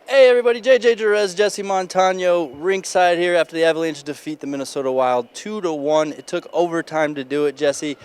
Hey everybody, Jerez, Jesse Montaño, ringside here after the Avalanche defeat the Minnesota Wild 2-1. It took overtime to do it, Jesse,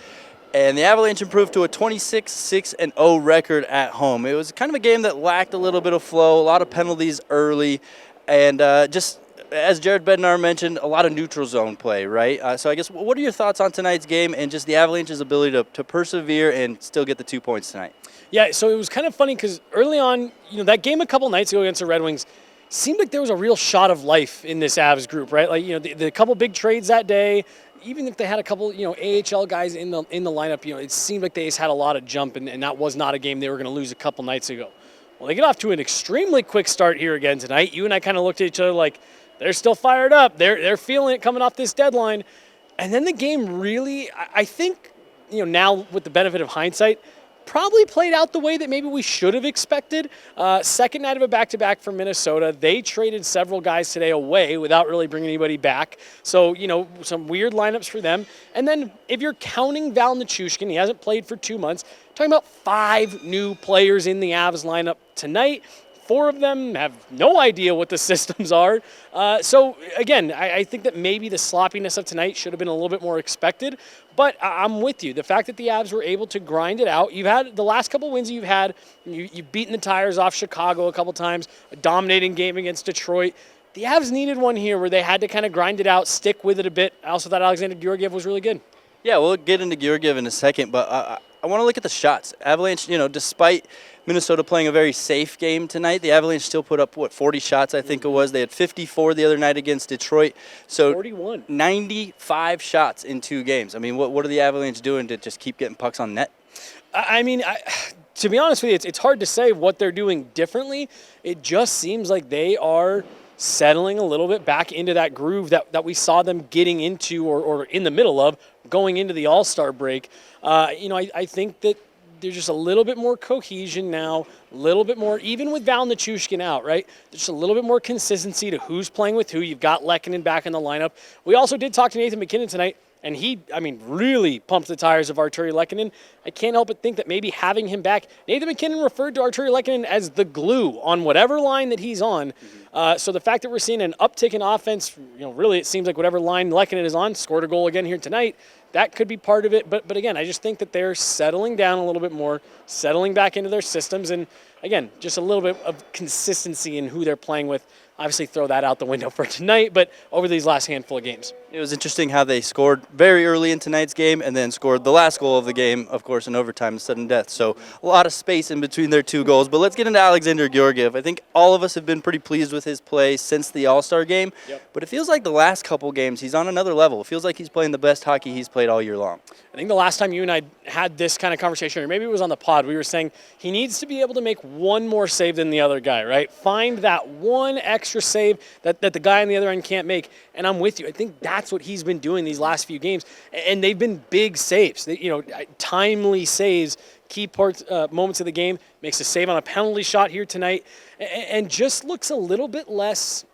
and the Avalanche improved to a 26-6-0 record at home. It was kind of a game that lacked a little bit of flow, a lot of penalties early, and just as Jared Bednar mentioned, a lot of neutral zone play, right? So I guess what are your thoughts on tonight's game and just the Avalanche's ability to persevere and still get the 2 points tonight? Yeah, so it was kind of funny because early on, that game a couple nights ago against the Red Wings seemed like there was a real shot of life in this Avs group, right? Like, the couple big trades that day, even if they had a couple, AHL guys in the lineup, it seemed like they just had a lot of jump, and that was not a game they were going to lose a couple nights ago. Well, they get off to an extremely quick start here again tonight. You and I kind of looked at each other like, they're still fired up. They're feeling it coming off this deadline. And then the game really, I think, now with the benefit of hindsight, probably played out the way that maybe we should have expected. Second night of a back-to-back for Minnesota. They traded several guys today away without really bringing anybody back. So, some weird lineups for them. And then if you're counting Val Nichushkin, he hasn't played for 2 months, talking about 5 new players in the Avs lineup tonight. 4 of them have no idea what the systems are. So, again, I think that maybe the sloppiness of tonight should have been a little bit more expected. But I'm with you. The fact that the Avs were able to grind it out. You've had the last couple wins you've had. You've beaten the tires off Chicago a couple times, a dominating game against Detroit. The Avs needed one here where they had to kind of grind it out, stick with it a bit. I also thought Alexander Georgiev was really good. Yeah, we'll get into Georgiev in a second, but I want to look at the shots. Avalanche, despite Minnesota playing a very safe game tonight, the Avalanche still put up, 40 shots, I think it was. They had 54 the other night against Detroit. So 41. 95 shots in 2 games. I mean, what are the Avalanche doing to just keep getting pucks on net? To be honest with you, it's hard to say what they're doing differently. It just seems like they are settling a little bit back into that groove that we saw them getting into or in the middle of going into the All-Star break. I think that there's just a little bit more cohesion now, a little bit more, even with Val Nichushkin out, right? There's just a little bit more consistency to who's playing with who. You've got Lehkonen back in the lineup. We also did talk to Nathan MacKinnon tonight, and he, really pumped the tires of Artturi Lehkonen. I can't help but think that maybe having him back, Nathan MacKinnon referred to Artturi Lehkonen as the glue on whatever line that he's on. So the fact that we're seeing an uptick in offense, really it seems like whatever line Lehkonen is on, scored a goal again here tonight, that could be part of it. But again, I just think that they're settling down a little bit more, settling back into their systems, and again, just a little bit of consistency in who they're playing with. Obviously throw that out the window for tonight, but over these last handful of games. It was interesting how they scored very early in tonight's game and then scored the last goal of the game, of course, in overtime, sudden death. So a lot of space in between their 2 goals. But let's get into Alexander Georgiev. I think all of us have been pretty pleased with his play since the All-Star game. Yep. But it feels like the last couple games he's on another level. It feels like he's playing the best hockey he's played all year long. I think the last time you and I had this kind of conversation, or maybe it was on the pod, we were saying he needs to be able to make one more save than the other guy, right? Find that one extra save that the guy on the other end can't make. And I'm with you. I think that's what he's been doing these last few games. And they've been big saves, timely saves, key moments of the game. Makes a save on a penalty shot here tonight. And just looks a little bit less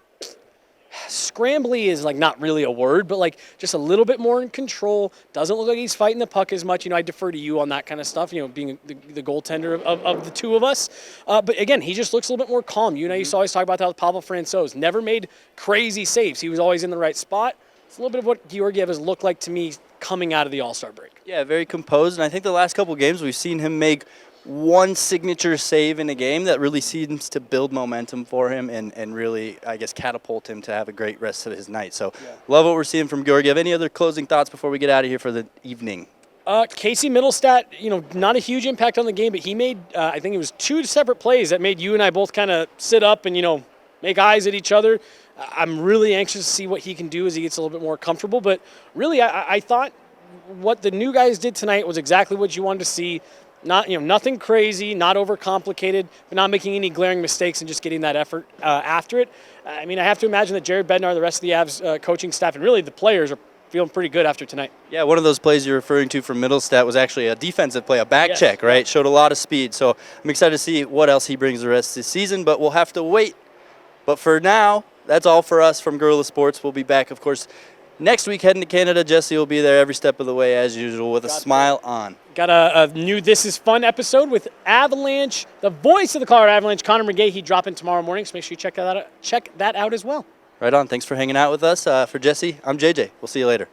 scrambly is not really a word, but just a little bit more in control. Doesn't look like he's fighting the puck as much. I defer to you on that kind of stuff, being the goaltender of the 2 of us. But again, he just looks a little bit more calm. You and I used to always talk about that with Pavel Francouz. Never made crazy saves. He was always in the right spot. It's a little bit of what Georgiev has looked like to me coming out of the All-Star break. Yeah, very composed. And I think the last couple games we've seen him make one signature save in a game that really seems to build momentum for him and really, I guess, catapult him to have a great rest of his night. So love what we're seeing from Georgiev. Any other closing thoughts before we get out of here for the evening? Casey Middlestat, not a huge impact on the game, but he made, I think it was 2 separate plays that made you and I both kind of sit up and, make eyes at each other. I'm really anxious to see what he can do as he gets a little bit more comfortable. But really, I thought what the new guys did tonight was exactly what you wanted to see. Not, nothing crazy, not overcomplicated, but not making any glaring mistakes and just getting that effort after it. I have to imagine that Jared Bednar, the rest of the Avs coaching staff, and really the players are feeling pretty good after tonight. Yeah, one of those plays you're referring to from Middlestat was actually a defensive play, a back check, right? Showed a lot of speed. So I'm excited to see what else he brings the rest of the season, but we'll have to wait. But for now, that's all for us from Guerilla Sports. We'll be back, of course, Next week, heading to Canada, Jesse will be there every step of the way as usual with a smile on. Got a new This Is Fun episode with Avalanche, the voice of the Colorado Avalanche, Connor McGahey, dropping tomorrow morning. So make sure you check that out as well. Right on. Thanks for hanging out with us. For Jesse, I'm JJ. We'll see you later.